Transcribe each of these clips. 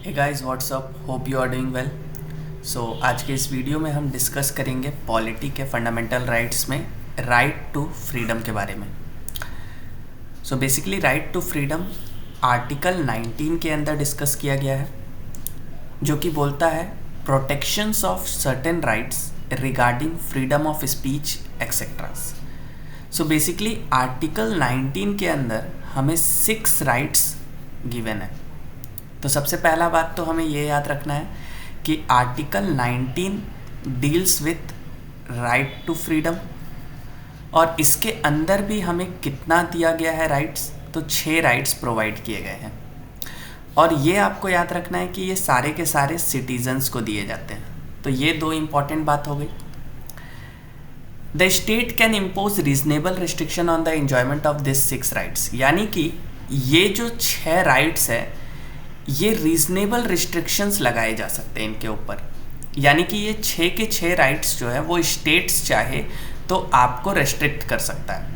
Hey guys what's up, hope you are doing well. So आज के इस वीडियो में हम डिस्कस करेंगे पॉलिटी के फंडामेंटल राइट्स में राइट टू फ्रीडम के बारे में। So basically right to freedom article 19 के अंदर डिस्कस किया गया है, जो कि बोलता है protections of certain rights regarding freedom of speech etceteras. So basically article 19 के अंदर हमें 6 राइट्स गिवन है। तो सबसे पहला बात तो हमें ये याद रखना है कि article 19 deals with right to freedom, और इसके अंदर भी हमें कितना दिया गया है राइट्स, तो 6 राइट्स प्रोवाइड किए गए हैं। और ये आपको याद रखना है कि ये सारे के सारे सिटीजन्स को दिए जाते हैं। तो ये 2 इम्पॉर्टेंट बात हो गई। The state can impose reasonable restriction on the enjoyment of this 6 rights, यानी कि ये जो 6 राइट्स है ये रीजनेबल रिस्ट्रिक्शंस लगाए जा सकते हैं इनके ऊपर। यानी कि ये 6 के 6 राइट्स जो है वो स्टेट्स चाहे तो आपको रेस्ट्रिक्ट कर सकता है,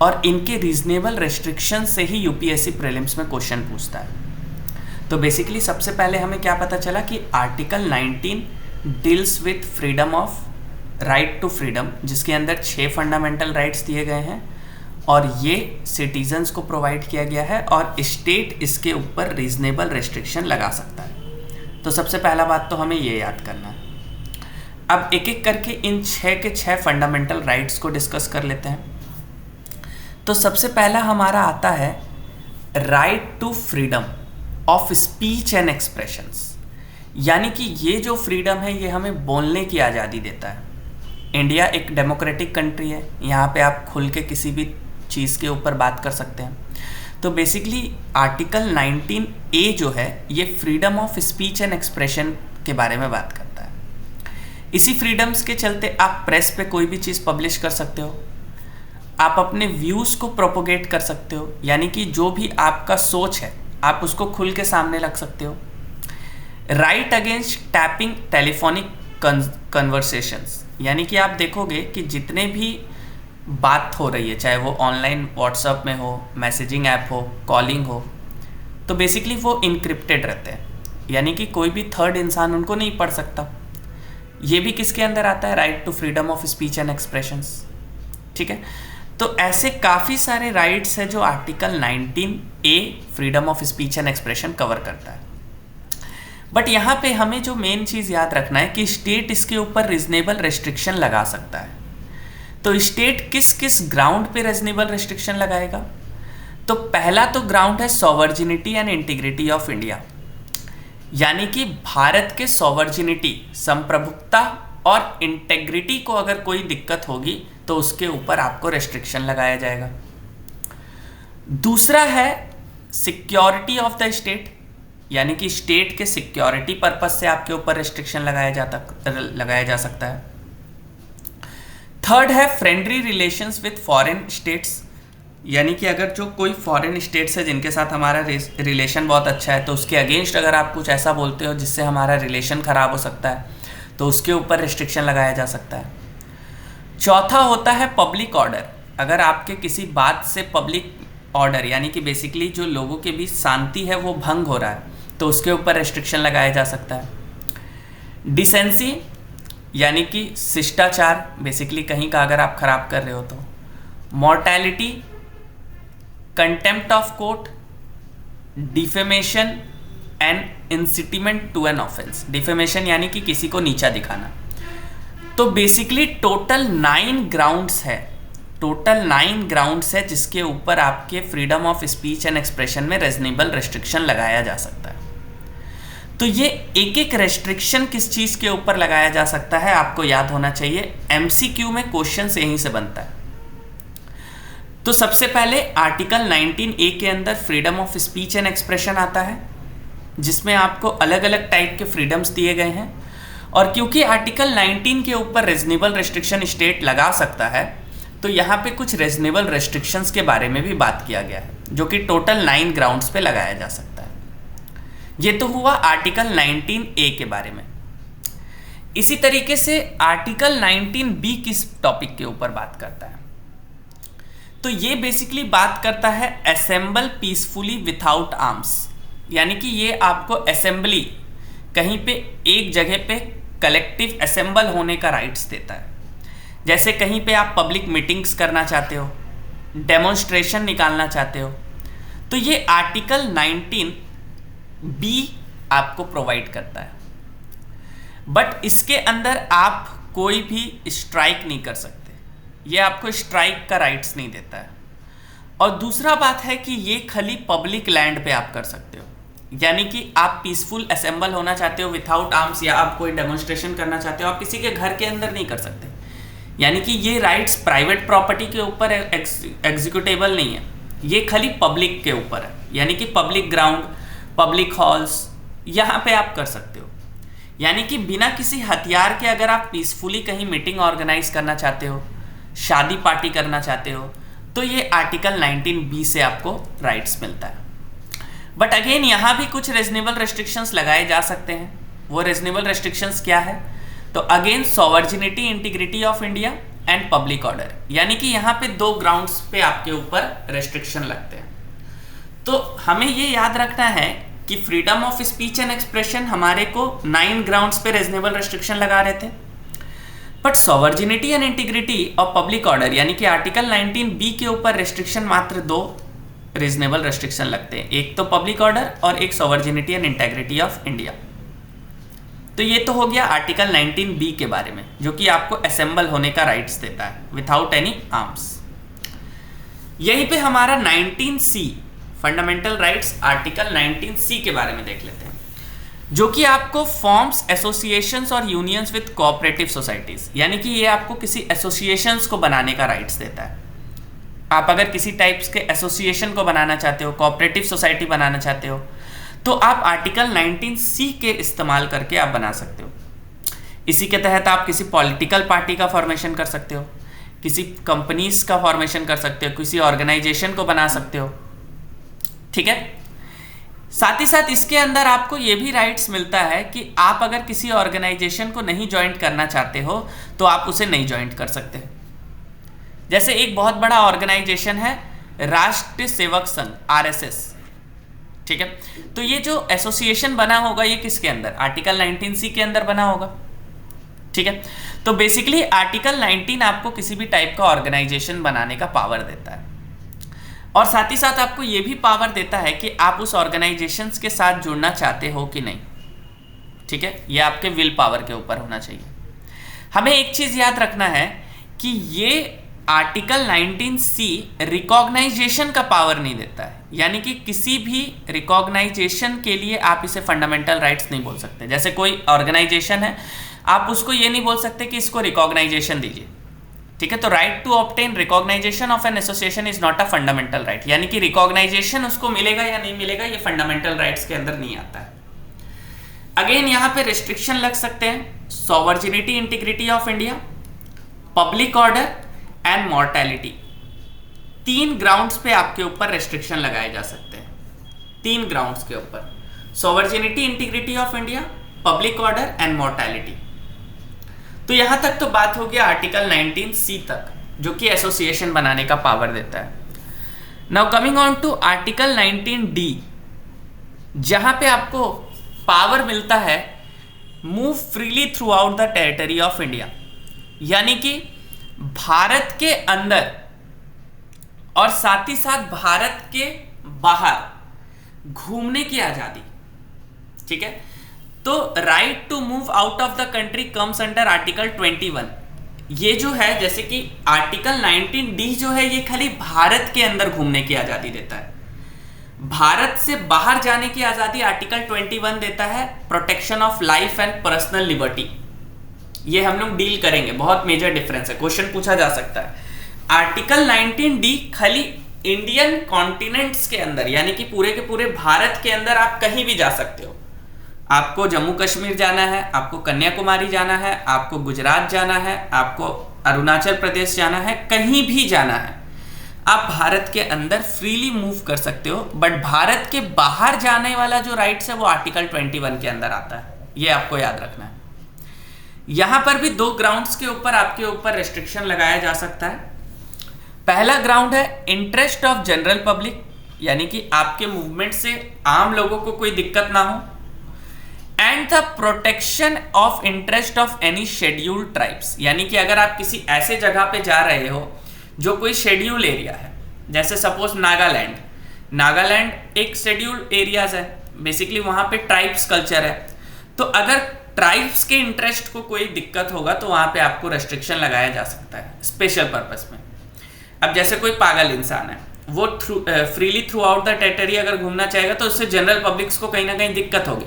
और इनके रीजनेबल रेस्ट्रिक्शन से ही यूपीएससी प्रीलिम्स में क्वेश्चन पूछता है। तो बेसिकली सबसे पहले हमें क्या पता चला कि article 19 deals with freedom of right to freedom, जिसके अंदर 6 फंडामेंटल राइट्स दिए गए हैं और ये सिटीजन्स को प्रोवाइड किया गया है, और स्टेट इसके ऊपर रीजनेबल रेस्ट्रिक्शन लगा सकता है। तो सबसे पहला बात तो हमें ये याद करना है। अब एक एक करके इन 6 के 6 फंडामेंटल राइट्स को डिस्कस कर लेते हैं। तो सबसे पहला हमारा आता है right to freedom of speech and expressions, यानी कि ये जो फ्रीडम है ये हमें बोलने की आज़ादी देता है। इंडिया एक डेमोक्रेटिक कंट्री है, यहाँ पे आप खुल के किसी भी चीज़ के ऊपर बात कर सकते हैं। तो बेसिकली आर्टिकल 19A जो है ये freedom of speech and expression के बारे में बात करता है। इसी फ्रीडम्स के चलते आप प्रेस पे कोई भी चीज़ पब्लिश कर सकते हो, आप अपने व्यूज़ को प्रोपोगेट कर सकते हो, यानी कि जो भी आपका सोच है आप उसको खुल के सामने रख सकते हो। Right against tapping telephonic conversations, यानी कि आप देखोगे कि जितने भी बात हो रही है, चाहे वो ऑनलाइन व्हाट्सएप में हो, मैसेजिंग ऐप हो, कॉलिंग हो, तो बेसिकली वो इनक्रिप्टेड रहते हैं, यानी कि कोई भी थर्ड इंसान उनको नहीं पढ़ सकता। ये भी किसके अंदर आता है? Right to freedom of speech and expressions. ठीक है, तो ऐसे काफ़ी सारे राइट्स हैं जो article 19A freedom of speech and expression cover करता है। बट यहाँ पे हमें जो मेन चीज़ याद रखना है कि स्टेट इसके ऊपर रीजनेबल रेस्ट्रिक्शन लगा सकता है। तो स्टेट किस किस ग्राउंड पे रीजनेबल रेस्ट्रिक्शन लगाएगा? तो पहला तो ग्राउंड है सॉवर्जिनिटी एंड इंटीग्रिटी ऑफ इंडिया, यानी कि भारत के सॉवर्जिनिटी, संप्रभुता और इंटेग्रिटी को अगर कोई दिक्कत होगी तो उसके ऊपर आपको रेस्ट्रिक्शन लगाया जाएगा। दूसरा है सिक्योरिटी ऑफ द स्टेट, यानी कि स्टेट के सिक्योरिटी पर्पस से आपके ऊपर रेस्ट्रिक्शन लगाया जा सकता है। थर्ड है friendly relations with foreign states, यानी कि अगर जो कोई फॉरेन स्टेट्स है जिनके साथ हमारा रिलेशन बहुत अच्छा है, तो उसके अगेंस्ट अगर आप कुछ ऐसा बोलते हो जिससे हमारा रिलेशन ख़राब हो सकता है तो उसके ऊपर रेस्ट्रिक्शन लगाया जा सकता है। चौथा होता है पब्लिक ऑर्डर, अगर आपके किसी बात से पब्लिक ऑर्डर यानी कि बेसिकली जो लोगों के बीच शांति है वो भंग हो रहा है तो उसके ऊपर रेस्ट्रिक्शन लगाया जा सकता है। डिसेंसी यानी कि शिष्टाचार, बेसिकली कहीं का अगर आप खराब कर रहे हो तो। Mortality, contempt of court, defamation and incitement to an offence. Defamation यानी कि किसी को नीचा दिखाना। तो बेसिकली टोटल 9 ग्राउंड्स है, टोटल 9 ग्राउंड्स है जिसके ऊपर आपके freedom of speech and expression में रीजनेबल रेस्ट्रिक्शन लगाया जा सकता है। तो ये एक एक रेस्ट्रिक्शन किस चीज़ के ऊपर लगाया जा सकता है आपको याद होना चाहिए। एमसीक्यू में क्वेश्चन यहीं से बनता है। तो सबसे पहले आर्टिकल 19A के अंदर freedom of speech and expression आता है, जिसमें आपको अलग अलग टाइप के फ्रीडम्स दिए गए हैं, और क्योंकि आर्टिकल 19 के ऊपर रीजनेबल रेस्ट्रिक्शन स्टेट लगा सकता है तो यहाँ पे कुछ रीजनेबल रेस्ट्रिक्शंस के बारे में भी बात किया गया है, जो कि टोटल 9 ग्राउंड्स पे लगाया जा सकता है। ये तो हुआ आर्टिकल 19A के बारे में। इसी तरीके से आर्टिकल 19B किस टॉपिक के ऊपर बात करता है? तो ये बेसिकली बात करता है असेंबल पीसफुली विथआउट आर्म्स, यानी कि ये आपको असेंबली, कहीं पे एक जगह पे कलेक्टिव असेंबल होने का राइट्स देता है। जैसे कहीं पे आप पब्लिक मीटिंग्स करना चाहते हो, डेमोन्स्ट्रेशन निकालना चाहते हो, तो ये आर्टिकल 19 बी आपको प्रोवाइड करता है। बट इसके अंदर आप कोई भी स्ट्राइक नहीं कर सकते, ये आपको स्ट्राइक का राइट्स नहीं देता है। और दूसरा बात है कि ये खाली पब्लिक लैंड पे आप कर सकते हो, यानी कि आप पीसफुल असेंबल होना चाहते हो विथआउट आर्म्स, या आप कोई डेमोन्स्ट्रेशन करना चाहते हो, आप किसी के घर के अंदर नहीं कर सकते। यानी कि ये राइट्स प्राइवेट प्रॉपर्टी के ऊपर एग्जीक्यूटेबल नहीं है, ये खाली पब्लिक के ऊपर है। यानी कि पब्लिक ग्राउंड, पब्लिक हॉल्स, यहाँ पे आप कर सकते हो। यानी कि बिना किसी हथियार के अगर आप पीसफुली कहीं मीटिंग ऑर्गेनाइज करना चाहते हो, शादी पार्टी करना चाहते हो, तो ये आर्टिकल 19 बी से आपको राइट्स मिलता है। बट अगेन यहाँ भी कुछ रीजनेबल रेस्ट्रिक्शंस लगाए जा सकते हैं। वो रीजनेबल रेस्ट्रिक्शंस क्या है? तो again sovereignty, integrity of India and public order, यानी कि यहाँ पे 2 ग्राउंड्स पे आपके ऊपर रेस्ट्रिक्शन लगते हैं। तो हमें ये याद रखना है कि freedom of speech and expression हमारे को 9 ग्राउंड्स पे रीजनेबल रेस्ट्रिक्शन लगा रहे थे, but sovereignty and integrity of public order यानी कि आर्टिकल 19 बी के ऊपर रेस्ट्रिक्शन मात्र 2 रीजनेबल रेस्ट्रिक्शन लगते हैं, एक तो पब्लिक ऑर्डर और एक सॉवर्जिनिटी एंड इंटीग्रिटी ऑफ इंडिया। तो ये तो हो गया आर्टिकल 19 बी के बारे में, जो कि आपको असेंबल होने का राइट्स देता है विथआउट एनी आर्म्स। यहीं पे हमारा 19 सी फंडामेंटल राइट्स, आर्टिकल 19 सी के बारे में देख लेते हैं, जो कि आपको फॉर्म्स, एसोसिएशंस और यूनियंस विद कोऑपरेटिव सोसाइटीज, यानी कि ये आपको किसी एसोसिएशंस को बनाने का राइट्स देता है। आप अगर किसी टाइप्स के एसोसिएशन को बनाना चाहते हो, कोऑपरेटिव सोसाइटी बनाना चाहते हो, तो आप आर्टिकल 19 सी के इस्तेमाल करके आप बना सकते हो। इसी के तहत आप किसी पॉलिटिकल पार्टी का फॉर्मेशन कर सकते हो, किसी कंपनीज का फॉर्मेशन कर सकते हो, किसी ऑर्गेनाइजेशन को बना सकते हो, ठीक है। साथ ही साथ इसके अंदर आपको ये भी राइट्स मिलता है कि आप अगर किसी ऑर्गेनाइजेशन को नहीं ज्वाइन करना चाहते हो तो आप उसे नहीं ज्वाइन कर सकते। जैसे एक बहुत बड़ा ऑर्गेनाइजेशन है राष्ट्रीय सेवक संघ, RSS, ठीक है। तो ये जो एसोसिएशन बना होगा ये किसके अंदर? आर्टिकल 19 सी के अंदर बना होगा, ठीक है। तो बेसिकली आर्टिकल 19 आपको किसी भी टाइप का ऑर्गेनाइजेशन बनाने का पावर देता है, और साथ ही साथ आपको ये भी पावर देता है कि आप उस ऑर्गेनाइजेशंस के साथ जुड़ना चाहते हो कि नहीं, ठीक है। ये आपके विल पावर के ऊपर होना चाहिए। हमें एक चीज याद रखना है कि ये आर्टिकल 19 सी रिकॉग्नाइजेशन का पावर नहीं देता है, यानी कि किसी भी रिकॉग्नाइजेशन के लिए आप इसे फंडामेंटल राइट्स नहीं बोल सकते। जैसे कोई ऑर्गेनाइजेशन है, आप उसको ये नहीं बोल सकते कि इसको रिकॉग्नाइजेशन दीजिए, ठीक है। तो right to obtain recognisation of an association is not a fundamental right, यानी कि रिकॉग्नाइजेशन उसको मिलेगा या नहीं मिलेगा ये फंडामेंटल राइट्स के अंदर नहीं आता है। अगेन यहाँ पे रिस्ट्रिक्शन लग सकते हैं, sovereignty, integrity of India, public order and mortality. 3 grounds पे आपके ऊपर रेस्ट्रिक्शन लगाए जा सकते हैं, 3 ग्राउंड्स के ऊपर, sovereignty, integrity of India, public order and mortality. तो यहां तक तो बात हो गया आर्टिकल 19 सी तक, जो कि एसोसिएशन बनाने का पावर देता है। Now coming on to article 19 D, जहां पे आपको पावर मिलता है move freely throughout the territory of India, यानी कि भारत के अंदर और साथ ही साथ भारत के बाहर घूमने की आजादी, ठीक है। तो right to move out of the country comes under article 21। ये जो है, जैसे कि आर्टिकल 19 डी जो है ये खाली भारत के अंदर घूमने की आजादी देता है, भारत से बाहर जाने की आजादी आर्टिकल 21 देता है, protection of life and personal liberty. ये हम लोग डील करेंगे, बहुत मेजर डिफरेंस है, क्वेश्चन पूछा जा सकता है। आर्टिकल 19 डी खाली इंडियन कॉन्टिनेंट्स के अंदर, यानी कि पूरे के पूरे भारत के अंदर आप कहीं भी जा सकते हो। आपको जम्मू कश्मीर जाना है, आपको कन्याकुमारी जाना है, आपको गुजरात जाना है, आपको अरुणाचल प्रदेश जाना है, कहीं भी जाना है, आप भारत के अंदर फ्रीली मूव कर सकते हो। बट भारत के बाहर जाने वाला जो राइट्स है वो आर्टिकल 21 के अंदर आता है, ये आपको याद रखना है। यहां पर भी 2 ग्राउंड्स के ऊपर आपके ऊपर रेस्ट्रिक्शन लगाया जा सकता है। पहला ग्राउंड है इंटरेस्ट ऑफ जनरल पब्लिक, यानी कि आपके मूवमेंट से आम लोगों को कोई दिक्कत ना हो, and the protection of interest of any scheduled tribes, यानी कि अगर आप किसी ऐसे जगह पे जा रहे हो जो कोई शेड्यूल एरिया है, जैसे सपोज नागालैंड एक शेड्यूल्ड एरियाज है, बेसिकली वहां पे ट्राइब्स कल्चर है, तो अगर ट्राइब्स के इंटरेस्ट को कोई दिक्कत होगा तो वहां पे आपको रेस्ट्रिक्शन लगाया जा सकता है स्पेशल पर्पस में। अब जैसे कोई पागल इंसान है, वो freely throughout the territory अगर घूमना चाहेगा तो उससे जनरल पब्लिक्स को कहीं ना कहीं दिक्कत होगी,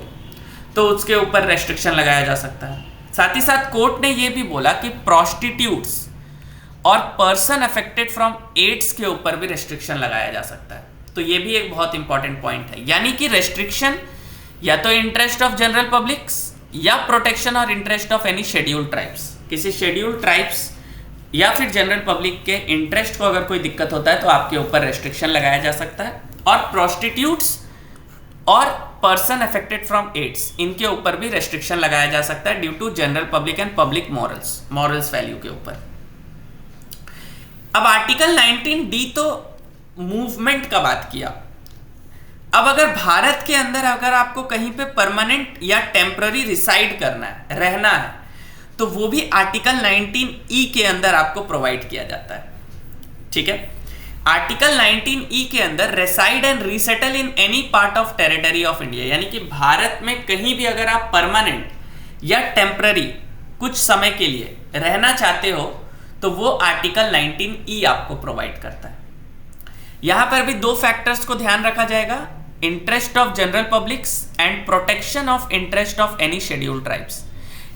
तो उसके ऊपर रेस्ट्रिक्शन लगाया जा सकता है। साथ ही साथ कोर्ट ने यह भी बोला कि प्रोस्टिट्यूट्स और पर्सन अफेक्टेड फ्रॉम एड्स के ऊपर भी रेस्ट्रिक्शन लगाया जा सकता है। तो ये भी एक बहुत इंपॉर्टेंट पॉइंट है, यानी कि रेस्ट्रिक्शन या तो इंटरेस्ट ऑफ जनरल पब्लिक्स या प्रोटेक्शन और interest of any scheduled tribes, किसी शेड्यूल्ड ट्राइब्स या फिर जनरल पब्लिक के इंटरेस्ट को अगर कोई दिक्कत होता है तो आपके ऊपर रेस्ट्रिक्शन लगाया जा सकता है। और प्रोस्टिट्यूट्स और पर्सन अफेक्टेड फ्रॉम एड्स, इनके ऊपर भी रेस्ट्रिक्शन लगाया जा सकता है due to general public and public morals value के ऊपर। अब आर्टिकल 19D तो मूवमेंट का बात किया। अब अगर भारत के अंदर अगर आपको कहीं पे परमानेंट या टेम्पररी रिसाइड करना है, रहना है, तो वो भी आर्टिकल 19E के अंदर आपको प्रोवाइड किया जाता है। ठीक है, आर्टिकल 19E के अंदर reside and resettle in any part of territory of India, यानी कि भारत में कहीं भी अगर आप परमानेंट या टेम्पररी कुछ समय के लिए रहना चाहते हो तो वो आर्टिकल 19E आपको प्रोवाइड करता है। यहां पर भी दो फैक्टर्स को ध्यान रखा जाएगा, interest of general publics and protection of interest of any scheduled tribes,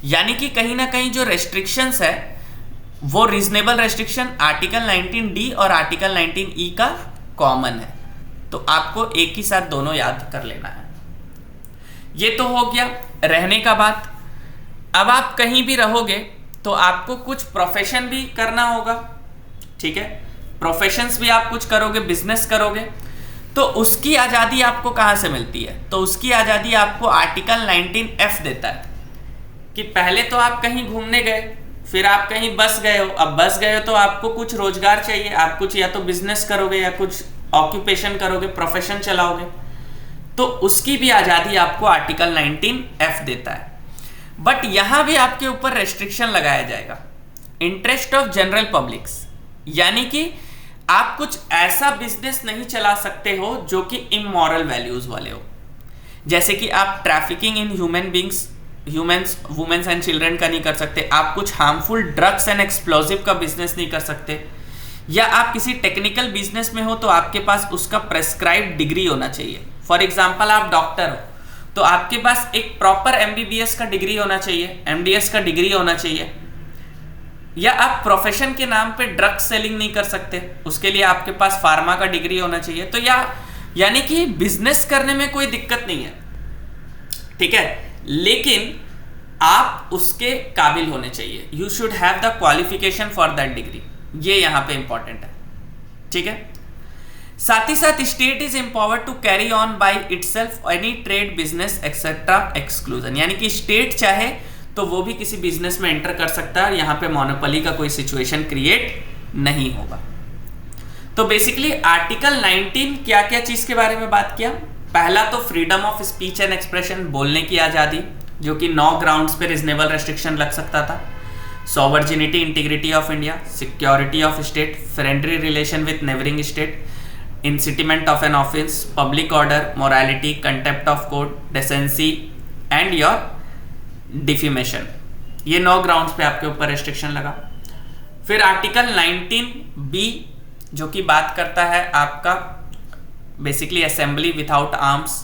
यानी कि कहीं ना कहीं जो रेस्ट्रिक्शंस है वो रीजनेबल रेस्ट्रिक्शन आर्टिकल 19D और आर्टिकल 19E का कॉमन है, तो आपको एक ही साथ दोनों याद कर लेना है। ये तो हो गया रहने का बात। अब आप कहीं भी रहोगे तो आपको कुछ प्रोफेशन भी करना होगा। ठीक है, प्रोफेशंस भी आप कुछ करोगे, बिजनेस करोगे, तो उसकी आज़ादी आपको कहाँ से मिलती है? तो उसकी आज़ादी आपको आर्टिकल 19F देता है कि पहले तो आप कहीं घूमने गए, फिर आप कहीं बस गए हो, अब बस गए हो तो आपको कुछ रोजगार चाहिए, आप कुछ या तो बिजनेस करोगे या कुछ ऑक्यूपेशन करोगे, प्रोफेशन चलाओगे, तो उसकी भी आज़ादी आपको आर्टिकल 19F देता है। बट यहां भी आपके ऊपर रेस्ट्रिक्शन लगाया जाएगा, इंटरेस्ट ऑफ जनरल पब्लिक्स, यानी कि आप कुछ ऐसा बिजनेस नहीं चला सकते हो जो कि इमोरल वैल्यूज वाले हो, जैसे कि आप trafficking in humans womens and children का नहीं कर सकते, आप कुछ हार्मफुल ड्रग्स एंड एक्सप्लोजिव का बिजनेस नहीं कर सकते, या आप किसी टेक्निकल बिजनेस में हो तो आपके पास उसका प्रेस्क्राइब्ड डिग्री होना चाहिए। फॉर एग्जाम्पल आप डॉक्टर हो तो आपके पास एक प्रॉपर MBBS का डिग्री होना चाहिए, MDS का डिग्री होना चाहिए, या आप प्रोफेशन के नाम पे ड्रग सेलिंग नहीं कर सकते, उसके लिए आपके पास फार्मा का डिग्री होना चाहिए। तो यानी कि बिजनेस करने में कोई दिक्कत नहीं है, ठीक है, लेकिन आप उसके काबिल होने चाहिए, you should have the qualification for that degree, ये यहां पे इंपॉर्टेंट है। ठीक है, साथ ही साथ state is empowered to carry on by itself any trade business etcetera exclusion, यानी कि स्टेट चाहे तो वो भी किसी बिजनेस में एंटर कर सकता है, यहां पे मोनोपोली का कोई सिचुएशन क्रिएट नहीं होगा। तो बेसिकली आर्टिकल 19 क्या क्या चीज के बारे में बात किया? पहला तो freedom of speech and expression, बोलने की आजादी, जो कि 9 ग्राउंड्स पे रीजनेबल रेस्ट्रिक्शन लग सकता था। Sovereignty, integrity of India, security of state, friendly relation with neighbouring state, incitement of an offence, public order, morality, contempt of court, decency and your defamation, ये 9 ग्राउंड्स पे आपके ऊपर रेस्ट्रिक्शन लगा। फिर आर्टिकल 19B जो कि बात करता है आपका basically assembly without arms,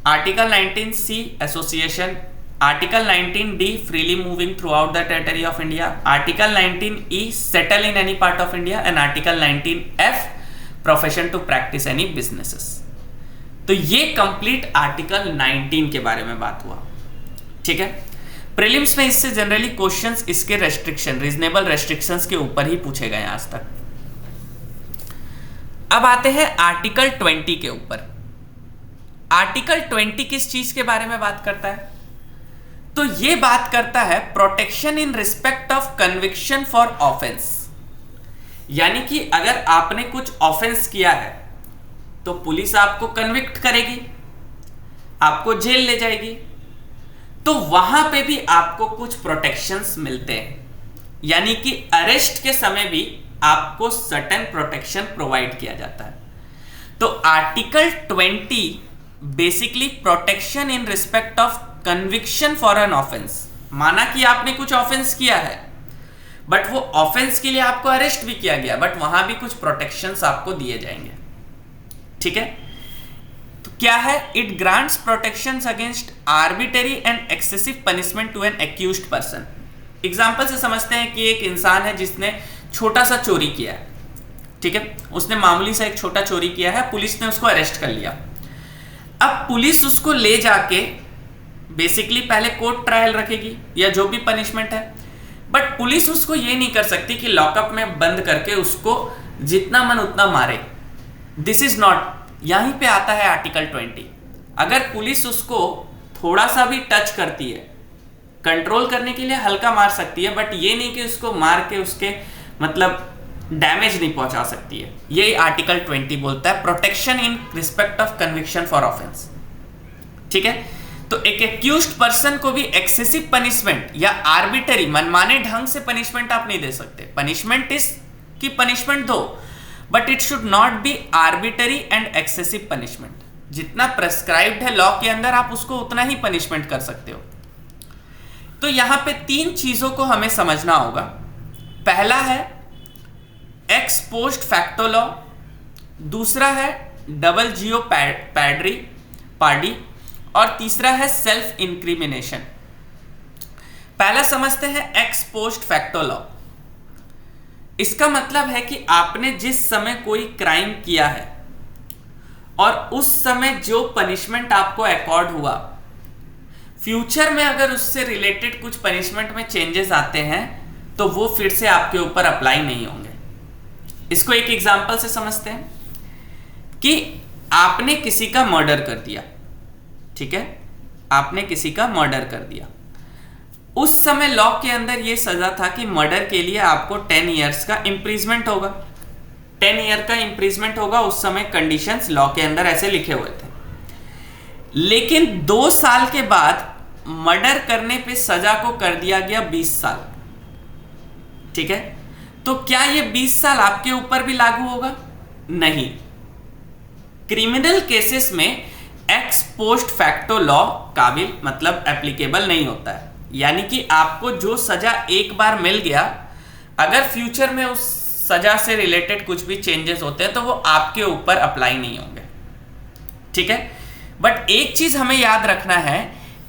article 19C association, article 19D freely moving throughout the territory of India, article 19E settle in any part of India, and article 19F profession to practise any businesses. तो ये complete article 19 के बारे में बात हुआ। ठीक है, prelims में इससे जनरली क्वेश्चंस इसके रेस्ट्रिक्शन, रीजनेबल रेस्ट्रिक्शंस के ऊपर ही पूछे गए आज तक। अब आते हैं आर्टिकल 20 के ऊपर। आर्टिकल 20 किस चीज के बारे में बात करता है? तो ये बात करता है protection in respect of conviction for offence, यानी कि अगर आपने कुछ ऑफेंस किया है तो पुलिस आपको कन्विक्ट करेगी, आपको जेल ले जाएगी। तो वहां पे भी आपको कुछ प्रोटेक्शंस मिलते हैं, यानी कि अरेस्ट के समय भी आपको सर्टेन प्रोटेक्शन प्रोवाइड किया जाता है। तो article 20 basically protection in respect of conviction for an offence. माना कि आपने कुछ ऑफेंस किया है, बट वो ऑफेंस के लिए आपको अरेस्ट भी किया गया, बट वहां भी कुछ प्रोटेक्शंस आपको दिए जाएंगे। ठीक है, तो क्या है? It grants protections against arbitrary and excessive punishment to an accused person. Example से समझते हैं कि एक इंसान है जिसने छोटा सा चोरी किया है, ठीक है, उसने मामूली सा एक छोटा चोरी किया है, पुलिस ने उसको अरेस्ट कर लिया। अब पुलिस उसको ले जाके बेसिकली पहले कोर्ट ट्रायल रखेगी या जो भी पनिशमेंट है, बट पुलिस उसको ये नहीं कर सकती कि लॉकअप में बंद करके उसको जितना मन उतना मारे। दिस इज नॉट, यहीं पे आता है आर्टिकल 20। अगर पुलिस उसको थोड़ा सा भी टच करती है, कंट्रोल करने के लिए हल्का मार सकती है, बट ये नहीं कि उसको मार के उसके मतलब डैमेज नहीं पहुंचा सकती है। ये आर्टिकल 20 बोलता है, protection in respect of conviction for offence. ठीक है, तो एक एक्यूज्ड पर्सन को भी एक्सेसिव पनिशमेंट या आर्बिट्रेरी मनमाने ढंग से पनिशमेंट आप नहीं दे सकते। पनिशमेंट इज की पनिशमेंट दो, but it should not be arbitrary and excessive punishment. जितना प्रेस्क्राइब्ड है लॉ के अंदर, आप उसको उतना ही पनिशमेंट कर सकते हो। तो यहां पे 3 चीजों को हमें समझना होगा। पहला है एक्स पोस्ट फैक्टो लॉ, दूसरा है डबल जियो पार्डी, और तीसरा है सेल्फ इंक्रिमिनेशन। पहला समझते हैं एक्स पोस्ट फैक्टो लॉ। इसका मतलब है कि आपने जिस समय कोई क्राइम किया है और उस समय जो पनिशमेंट आपको अकॉर्ड हुआ, फ्यूचर में अगर उससे रिलेटेड कुछ पनिशमेंट में चेंजेस आते हैं तो वो फिर से आपके ऊपर अप्लाई नहीं होंगे। इसको एक एग्जांपल से समझते हैं कि आपने किसी का मर्डर कर दिया, ठीक है, आपने किसी का मर्डर कर दिया। उस समय लॉ के अंदर यह सजा था कि मर्डर के लिए आपको 10 इयर्स का इंप्रिजमेंट होगा। 10 ईयर का इंप्रिजमेंट होगा, उस समय कंडीशंस लॉ के अंदर ऐसे लिखे हुए थे। लेकिन 2 साल के बाद मर्डर करने पे सजा को कर दिया गया 20 साल। ठीक है, तो क्या ये 20 साल आपके ऊपर भी लागू होगा? नहीं। क्रिमिनल केसेस में एक्स पोस्ट फैक्टो लॉ काबिल मतलब एप्लीकेबल नहीं होता है। यानी कि आपको जो सजा एक बार मिल गया, अगर फ्यूचर में उस सजा से रिलेटेड कुछ भी चेंजेस होते हैं तो वो आपके ऊपर अप्लाई नहीं होंगे। ठीक है, बट एक चीज हमें याद रखना है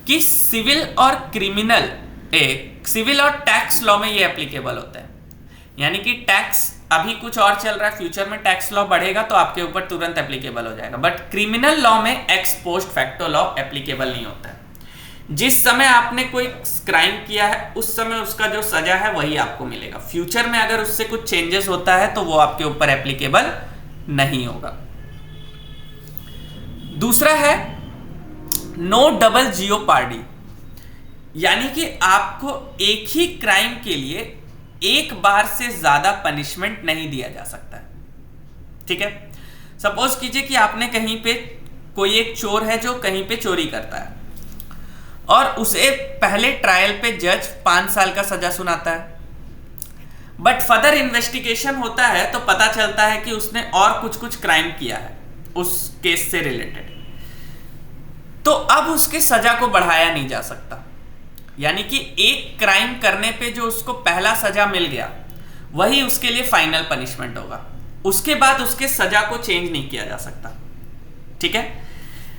कि सिविल और क्रिमिनल, सिविल और टैक्स लॉ में ये एप्लीकेबल होता है। यानी कि टैक्स अभी कुछ और चल रहा है, फ्यूचर में टैक्स लॉ बढ़ेगा तो आपके ऊपर तुरंत एप्लीकेबल हो जाएगा, बट क्रिमिनल लॉ में x post facto law applicable नहीं होता है। जिस समय आपने कोई क्राइम किया है उस समय उसका जो सजा है वही आपको मिलेगा। फ्यूचर में अगर उससे कुछ चेंजेस होता है तो वो आपके ऊपर एप्लीकेबल नहीं होगा। दूसरा है नो डबल जियोपार्डी, यानी कि आपको एक ही क्राइम के लिए एक बार से ज्यादा पनिशमेंट नहीं दिया जा सकता है। ठीक है, सपोज कीजिए कि आपने कहीं पे कोई एक चोर है जो कहीं पे चोरी करता है और उसे पहले ट्रायल पे जज 5 साल का सजा सुनाता है, बट फर्दर इन्वेस्टिगेशन होता है तो पता चलता है कि उसने और कुछ क्राइम किया है उस केस से रिलेटेड, तो अब उसके सजा को बढ़ाया नहीं जा सकता। यानी कि एक क्राइम करने पे जो उसको पहला सजा मिल गया वही उसके लिए फाइनल पनिशमेंट होगा, उसके बाद उसके सजा को चेंज नहीं किया जा सकता। ठीक है,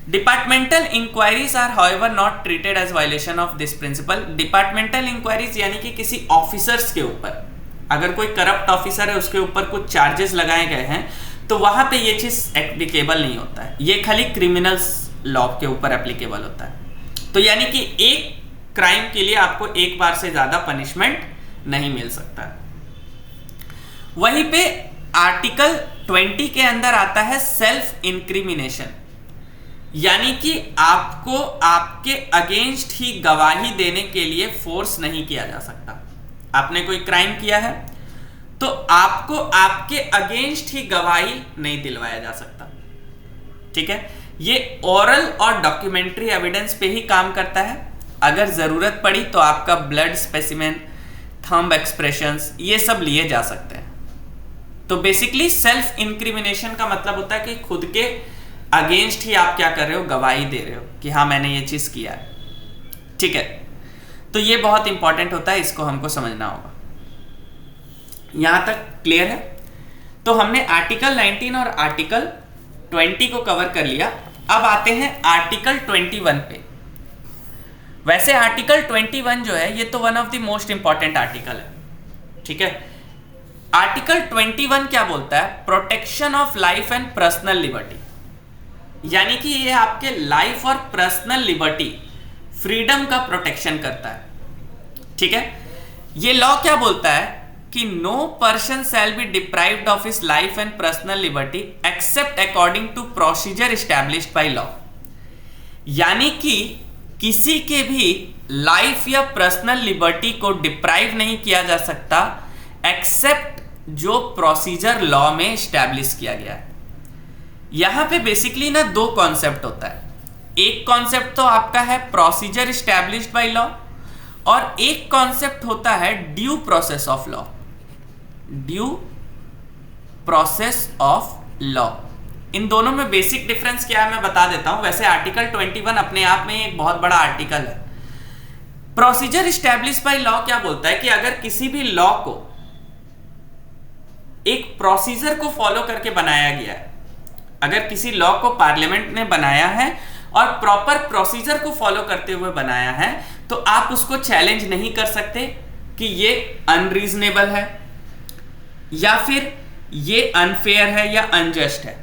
departmental inquiries are however not treated as violation of this principle. Departmental inquiries यानी कि किसी ऑफिसर्स के ऊपर, अगर कोई करप्ट ऑफिसर है उसके ऊपर कुछ चार्जेस लगाए गए हैं तो वहां पे ये चीज एप्लीकेबल नहीं होता है, ये खाली क्रिमिनल्स लॉ के ऊपर एप्लीकेबल होता है। तो यानी कि एक क्राइम के लिए आपको एक बार से ज्यादा पनिशमेंट नहीं मिल सकता है। वहीं पे आर्टिकल 20 के अंदर आता है सेल्फ इंक्रिमिनेशन, यानी कि आपको आपके अगेंस्ट ही गवाही देने के लिए फोर्स नहीं किया जा सकता। आपने कोई क्राइम किया है तो आपको आपके अगेंस्ट ही गवाही नहीं दिलवाया जा सकता। ठीक है, ये ओरल और डॉक्यूमेंट्री एविडेंस पे ही काम करता है। अगर जरूरत पड़ी तो आपका ब्लड स्पेसिमेन, थंब एक्सप्रेशंस, ये सब लिए जा सकते हैं। तो बेसिकली सेल्फ इंक्रिमिनेशन का मतलब होता है कि खुद के अगेंस्ट ही आप क्या कर रहे हो, गवाही दे रहे हो कि हाँ मैंने ये चीज किया है। ठीक है, तो ये बहुत इंपॉर्टेंट होता है, इसको हमको समझना होगा। यहां तक क्लियर है? तो हमने आर्टिकल 19 और आर्टिकल 20 को कवर कर लिया। अब आते हैं आर्टिकल 21 पे। वैसे आर्टिकल 21 जो है ये तो one of the most important article है। ठीक है, आर्टिकल 21 क्या बोलता है? Protection of life and personal liberty, यानी कि ये आपके लाइफ और पर्सनल लिबर्टी, फ्रीडम का प्रोटेक्शन करता है। ठीक है, ये लॉ क्या बोलता है कि no person shall be deprived of his life and personal liberty except according to procedure established by law, यानी कि किसी के भी लाइफ या पर्सनल लिबर्टी को डिप्राइव नहीं किया जा सकता एक्सेप्ट जो प्रोसीजर लॉ में एस्टैब्लिश किया गया है। यहां पे बेसिकली ना दो कॉन्सेप्ट होता है। एक कॉन्सेप्ट तो आपका है प्रोसीजर एस्टैब्लिश्ड बाय लॉ, और एक कॉन्सेप्ट होता है due process of law. Due process of law, इन दोनों में बेसिक डिफरेंस क्या है मैं बता देता हूं। वैसे आर्टिकल 21 अपने आप में एक बहुत बड़ा आर्टिकल है। प्रोसीजर एस्टैब्लिश्ड बाय लॉ क्या बोलता है कि अगर किसी भी लॉ को एक प्रोसीजर को फॉलो करके बनाया गया है, अगर किसी लॉ को पार्लियामेंट ने बनाया है और प्रॉपर प्रोसीजर को फॉलो करते हुए बनाया है, तो आप उसको चैलेंज नहीं कर सकते कि ये अनरीजनेबल है या फिर ये अनफेयर है या अनजस्ट है।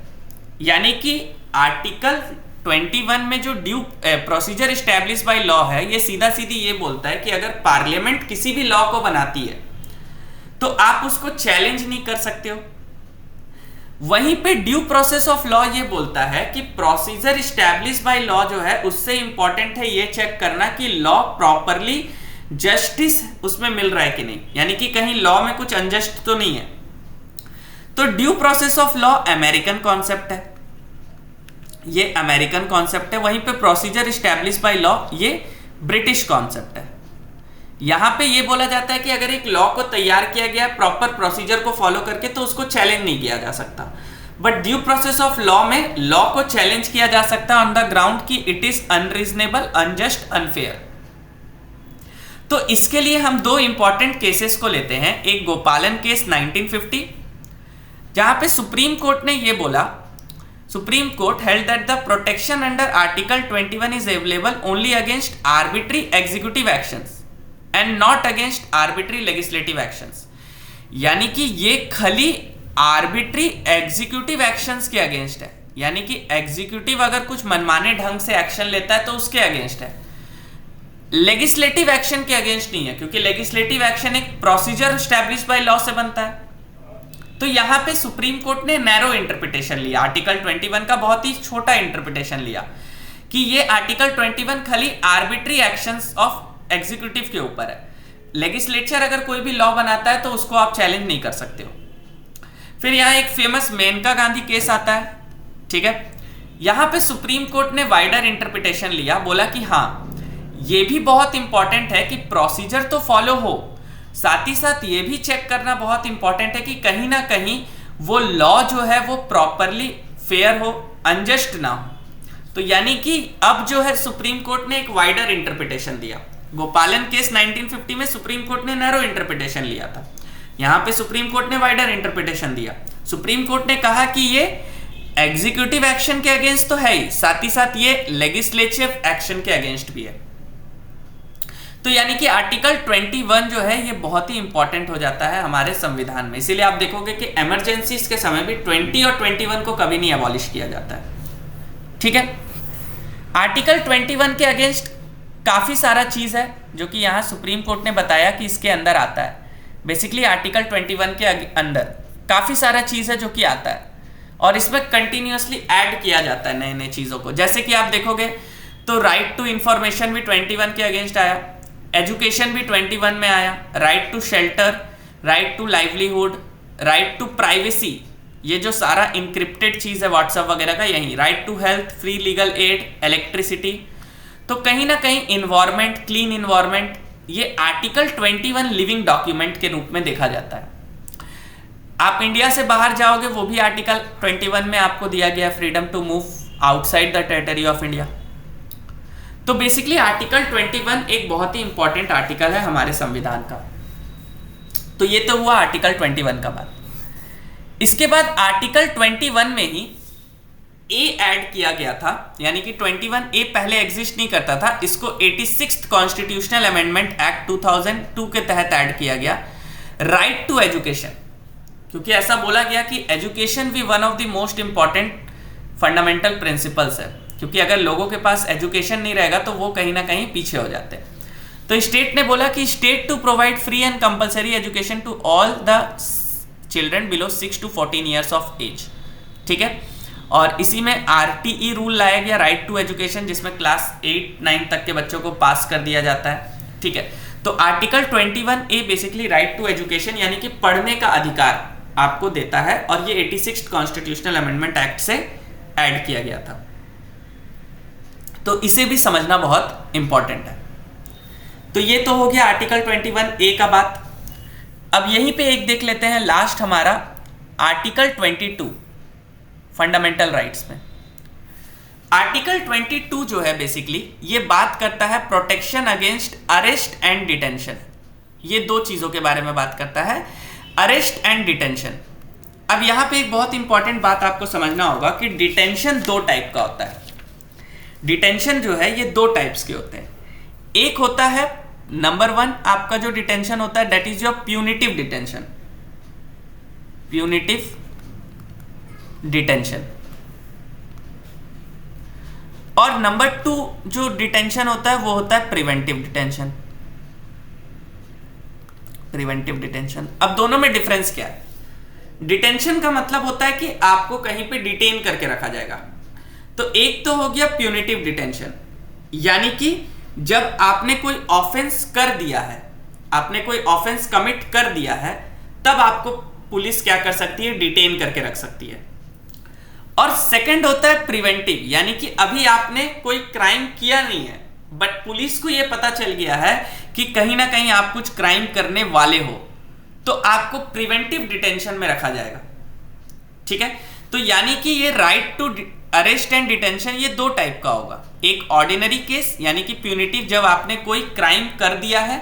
यानी कि आर्टिकल 21 में जो due procedure establish by law है, ये सीधा सीधी ये बोलता है कि अगर पार्लियामेंट किसी भी लॉ को बनाती है तो आप उसको चैलेंज नहीं कर सकते हो। वहीं पे ड्यू प्रोसेस ऑफ लॉ ये बोलता है कि प्रोसीजर एस्टैब्लिश बाय लॉ जो है उससे इंपॉर्टेंट है ये चेक करना कि लॉ प्रॉपरली जस्टिस उसमें मिल रहा है कि नहीं, यानी कि कहीं लॉ में कुछ अनजस्ट तो नहीं है। तो due process of law American concept है, ये अमेरिकन कॉन्सेप्ट है। वहीं पे प्रोसीजर एस्टैब्लिश बाय लॉ ये ब्रिटिश कॉन्सेप्ट है। यहां पे ये बोला जाता है कि अगर एक लॉ को तैयार किया गया प्रॉपर प्रोसीजर को फॉलो करके तो उसको चैलेंज नहीं किया जा सकता, but due process of law में लॉ को चैलेंज किया जा सकता ऑन द ग्राउंड कि it is unreasonable, unjust, unfair. तो इसके लिए हम दो इंपॉर्टेंट केसेस को लेते हैं। एक गोपालन केस 1950, जहां पे सुप्रीम कोर्ट ने ये बोला, supreme court held that the protection under article 21 is available only against arbitrary executive actions and not against arbitrary legislative actions, यानी कि ये खाली आर्बिट्री एग्जीक्यूटिव एक्शंस के अगेंस्ट है। यानी कि एग्जीक्यूटिव अगर कुछ मनमाने ढंग से एक्शन लेता है तो उसके अगेंस्ट है, लेजिस्लेटिव एक्शन के अगेंस्ट नहीं है, क्योंकि लेजिस्लेटिव एक्शन एक प्रोसीजर एस्टैब्लिश बाय लॉ से बनता है। तो यहां पे सुप्रीम कोर्ट ने नैरो इंटरप्रिटेशन लिया, आर्टिकल 21 का बहुत ही छोटा इंटरप्रिटेशन लिया कि ये आर्टिकल 21 खाली आर्बिट्री एक्शंस ऑफ एग्जीक्यूटिव के ऊपर है। लेजिस्लेचर अगर कोई भी लॉ बनाता है तो उसको आप चैलेंज नहीं कर सकते हो। फिर यहां एक फेमस मेनका गांधी केस आता है, ठीक है। यहां पे सुप्रीम कोर्ट ने वाइडर इंटरप्रिटेशन लिया, बोला कि हाँ ये भी बहुत इंपॉर्टेंट है कि प्रोसीजर तो फॉलो हो, साथ ही साथ ये भी चेक करना बहुत इंपॉर्टेंट है कि कहीं ना कहीं वो लॉ जो है वो प्रॉपरली फेयर हो, अनजस्ट ना हो। तो यानी कि अब जो है सुप्रीम कोर्ट ने एक वाइडर इंटरप्रिटेशन दिया। गोपालन केस 1950 में सुप्रीम कोर्ट ने नैरो इंटरप्रिटेशन लिया था, यहां पे सुप्रीम कोर्ट ने वाइडर इंटरप्रिटेशन दिया। सुप्रीम कोर्ट ने कहा कि ये एग्जीक्यूटिव एक्शन के अगेंस्ट तो है ही, साथ ही साथ ये लेजिस्लेटिव एक्शन के अगेंस्ट भी है। तो यानी कि आर्टिकल 21 जो है ये बहुत ही इंपॉर्टेंट हो जाता है हमारे संविधान में। इसीलिए आप देखोगे कि इमरजेंसीज के समय भी 20 और 21 को कभी नहीं अबॉलिश किया जाता है, ठीक है। आर्टिकल 21 के अगेंस्ट काफी सारा चीज है जो कि यहां सुप्रीम कोर्ट ने बताया कि इसके अंदर आता है। बेसिकली आर्टिकल 21 के अंदर काफी सारा चीज है जो कि आता है और इसमें कंटिन्यूअसली ऐड किया जाता है नए नए चीजों को। जैसे कि आप देखोगे तो राइट टू इंफॉर्मेशन भी 21 के अगेंस्ट आया, एजुकेशन भी 21 में आया, right to shelter, right to livelihood, right to privacy, ये जो सारा इंक्रिप्टेड चीज है व्हाट्सएप वगैरह का, यही right to health, free legal aid, electricity. तो कहीं ना कहीं इन्वायरमेंट, क्लीन इन्वायरमेंट, ये आर्टिकल 21 लिविंग डॉक्यूमेंट के रूप में देखा जाता है। आप इंडिया से बाहर जाओगे वो भी आर्टिकल 21 में आपको दिया गया freedom to move outside the territory of India. तो बेसिकली आर्टिकल 21 एक बहुत ही इंपॉर्टेंट आर्टिकल है हमारे संविधान का। तो ये तो हुआ आर्टिकल 21 का बात। इसके बाद आर्टिकल 21 में ही ए ऐड किया गया था, यानी कि 21 ए पहले एग्जिस्ट नहीं करता था, इसको 86th कॉन्स्टिट्यूशनल अमेंडमेंट एक्ट 2002 के तहत ऐड किया गया, राइट टू एजुकेशन। क्योंकि ऐसा बोला गया कि एजुकेशन भी one of the most important fundamental principles है, क्योंकि अगर लोगों के पास एजुकेशन नहीं रहेगा तो वो कहीं ना कहीं पीछे हो जाते हैं। तो स्टेट ने बोला कि state to provide free and compulsory education to all the children below 6 to 14 years of age. ठीक है, और इसी में RTE रूल लाया गया, राइट टू एजुकेशन, जिसमें क्लास 8-9 तक के बच्चों को पास कर दिया जाता है। ठीक है, तो article 21 A basically right to education यानी कि पढ़ने का अधिकार आपको देता है, और ये 86th कॉन्स्टिट्यूशनल अमेंडमेंट एक्ट से ऐड किया गया था। तो इसे भी समझना बहुत इंपॉर्टेंट है। तो ये तो हो गया आर्टिकल 21 ए का बात। अब यहीं पे एक देख लेते हैं लास्ट हमारा आर्टिकल 22 फंडामेंटल राइट्स में। आर्टिकल 22 जो है बेसिकली ये बात करता है protection against arrest and detention. ये दो चीजों के बारे में बात करता है, अरेस्ट एंड डिटेंशन। अब यहां पे एक बहुत इंपॉर्टेंट बात आपको समझना होगा कि डिटेंशन दो टाइप का होता है। डिटेंशन जो है ये दो टाइप्स के होते हैं। एक होता है नंबर 1, आपका जो डिटेंशन होता है that is your punitive detention, punitive detention. और नंबर 2 जो डिटेंशन होता है वो होता है प्रिवेंटिव डिटेंशन, प्रिवेंटिव डिटेंशन। अब दोनों में डिफरेंस क्या है? डिटेंशन का मतलब होता है कि आपको कहीं पे डिटेन करके रखा जाएगा। तो एक तो हो गया प्यूनिटिव डिटेंशन, यानी कि जब आपने कोई ऑफेंस कर दिया है, आपने कोई ऑफेंस कमिट कर दिया है, तब आपको पुलिस क्या कर सकती है? डिटेन करके रख सकती है। और सेकंड होता है प्रिवेंटिव, यानी कि अभी आपने कोई क्राइम किया नहीं है बट पुलिस को यह पता चल गया है कि कहीं ना कहीं आप कुछ क्राइम करने वाले हो, तो आपको प्रिवेंटिव डिटेंशन में रखा जाएगा। ठीक है, तो यानी कि ये right to arrest and detention ये दो टाइप का होगा। एक ऑर्डिनरी केस यानी कि प्यूनिटिव, जब आपने कोई क्राइम कर दिया है,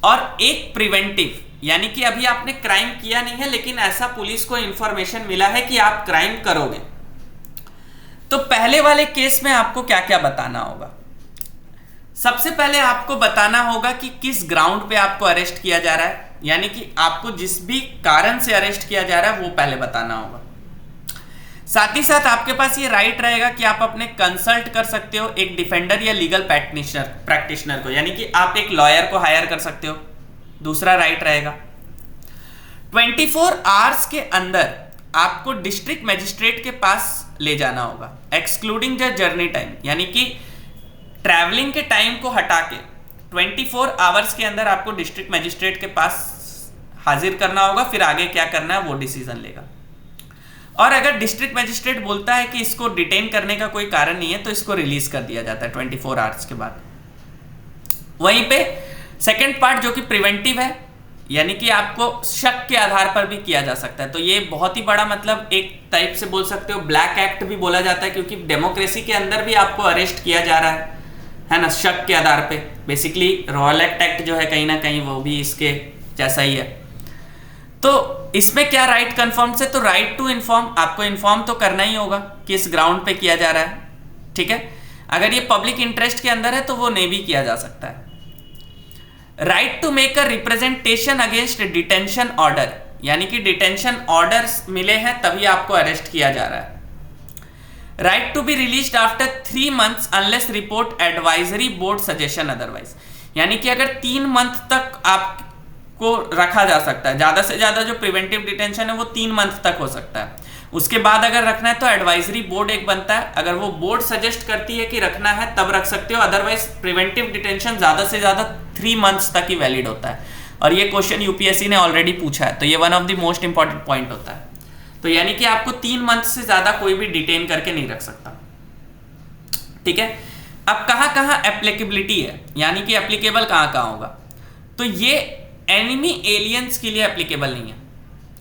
और एक प्रिवेंटिव यानी कि अभी आपने क्राइम किया नहीं है लेकिन ऐसा पुलिस को इंफॉर्मेशन मिला है कि आप क्राइम करोगे। तो पहले वाले केस में आपको क्या क्या बताना होगा? सबसे पहले आपको बताना होगा कि किस ग्राउंड पे आपको अरेस्ट किया जा रहा है, यानी कि आपको जिस भी कारण से अरेस्ट किया जा रहा है वो पहले बताना होगा। साथ ही साथ आपके पास ये राइट रहेगा कि आप अपने कंसल्ट कर सकते हो एक डिफेंडर या लीगल प्रैक्टिशनर को, यानी कि आप एक लॉयर को हायर कर सकते हो। दूसरा राइट रहेगा 24 आवर्स के अंदर आपको डिस्ट्रिक्ट मजिस्ट्रेट के पास ले जाना होगा, एक्सक्लूडिंग द जर्नी टाइम, यानी कि ट्रैवलिंग के टाइम को हटा के 24 आवर्स के अंदर आपको डिस्ट्रिक्ट मजिस्ट्रेट के पास हाजिर करना होगा। फिर आगे क्या करना है वो डिसीजन लेगा। और अगर डिस्ट्रिक्ट मजिस्ट्रेट बोलता है कि इसको डिटेन करने का कोई कारण नहीं है तो इसको रिलीज कर दिया जाता है 24 आवर्स के बाद। वहीं पे सेकंड पार्ट जो कि प्रिवेंटिव है, यानी कि आपको शक के आधार पर भी किया जा सकता है। तो ये बहुत ही बड़ा, मतलब एक टाइप से बोल सकते हो ब्लैक एक्ट भी बोला जाता है, क्योंकि डेमोक्रेसी के अंदर भी आपको अरेस्ट किया जा रहा है ना, शक के आधार पे। बेसिकली रॉयल एक्ट जो है कहीं ना कहीं वो भी इसके जैसा ही है। तो इसमें क्या राइट कन्फर्म से, तो राइट टू इन्फॉर्म, आपको इन्फॉर्म तो करना ही होगा किस ग्राउंड पे किया जा रहा है। ठीक है, अगर ये पब्लिक इंटरेस्ट के अंदर है तो वो नहीं भी किया जा सकता है। Right to make a representation against detention order, यानी कि डिटेंशन ऑर्डर्स मिले हैं तभी आपको अरेस्ट किया जा रहा है। Right to be released after 3 months unless report advisory board suggestion otherwise, यानी कि अगर 3 month तक आपको रखा जा सकता है, ज्यादा से ज्यादा जो प्रिवेंटिव डिटेंशन है वो 3 month तक हो सकता है। उसके बाद अगर रखना है तो एडवाइजरी बोर्ड एक बनता है, अगर वो बोर्ड सजेस्ट करती है कि रखना है तब रख सकते हो, अदरवाइज प्रिवेंटिव डिटेंशन ज्यादा से ज्यादा 3 months तक ही वैलिड होता है। और ये क्वेश्चन यूपीएससी ने ऑलरेडी पूछा है, तो ये one of the most important point होता है। तो यानी कि आपको 3 मंथ से ज्यादा कोई भी डिटेन करके नहीं रख सकता। ठीक है, अब कहाँ कहाँ एप्लीकेबिलिटी है, यानी कि एप्लीकेबल कहाँ कहाँ होगा, तो ये एनिमी एलियंस के लिए एप्लीकेबल नहीं है,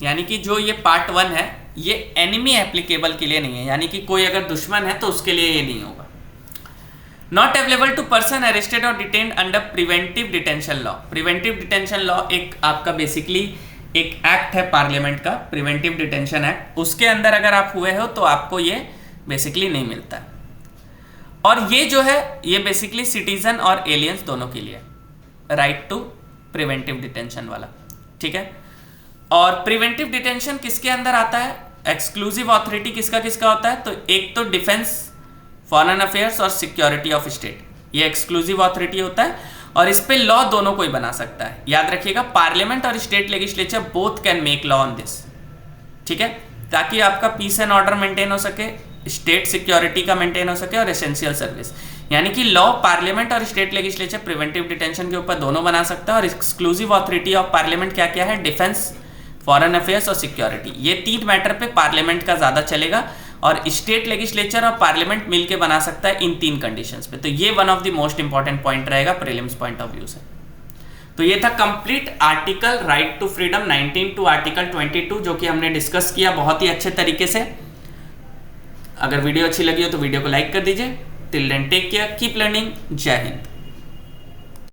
यानी कि जो ये पार्ट 1 है ये एनिमी एप्लीकेबल के लिए नहीं है, यानी कि कोई अगर दुश्मन है तो उसके लिए ये नहीं होगा। Not available to person arrested और detained under preventive detention law. Preventive detention law एक आपका बेसिकली एक एक्ट है पार्लियामेंट का, प्रिवेंटिव डिटेंशन एक्ट, उसके अंदर अगर आप हुए हो तो आपको ये बेसिकली नहीं मिलता है। और ये जो है ये बेसिकली सिटीजन और एलियंस दोनों के लिए राइट टू प्रिवेंटिव डिटेंशन वाला। ठीक है, और प्रिवेंटिव डिटेंशन किसके अंदर आता है, एक्सक्लूसिव ऑथोरिटी किसका किसका होता है, तो एक तो डिफेंस, फॉरेन अफेयर्स और सिक्योरिटी ऑफ स्टेट, ये एक्सक्लूसिव ऑथोरिटी होता है और इस पे लॉ दोनों कोई बना सकता है। याद रखिएगा पार्लियामेंट और state legislature both can make law on this. ठीक है, ताकि आपका पीस एंड ऑर्डर मेंटेन हो सके, स्टेट सिक्योरिटी का मेंटेन हो सके और एसेंशियल सर्विस, यानी कि लॉ पार्लियामेंट और स्टेट लेजिस्लेचर प्रिवेंटिव डिटेंशन के ऊपर दोनों बना सकता है। और एक्सक्लूसिव ऑथोरिटी ऑफ पार्लियामेंट क्या क्या है, डिफेंस, फॉरेन अफेयर्स और सिक्योरिटी, ये 3 मैटर पे पार्लियामेंट का ज्यादा चलेगा और स्टेट लेजिस्लेचर और पार्लियामेंट मिलके बना सकता है इन 3 कंडीशंस पे। तो ये one of the most important point रहेगा प्रीलिम्स पॉइंट ऑफ व्यू से। तो ये था complete article right to freedom 19 to article 22 जो कि हमने डिस्कस किया बहुत ही अच्छे तरीके से। अगर वीडियो अच्छी लगी हो तो वीडियो को लाइक कर दीजिए। Till then take care, keep learning, Jai Hind.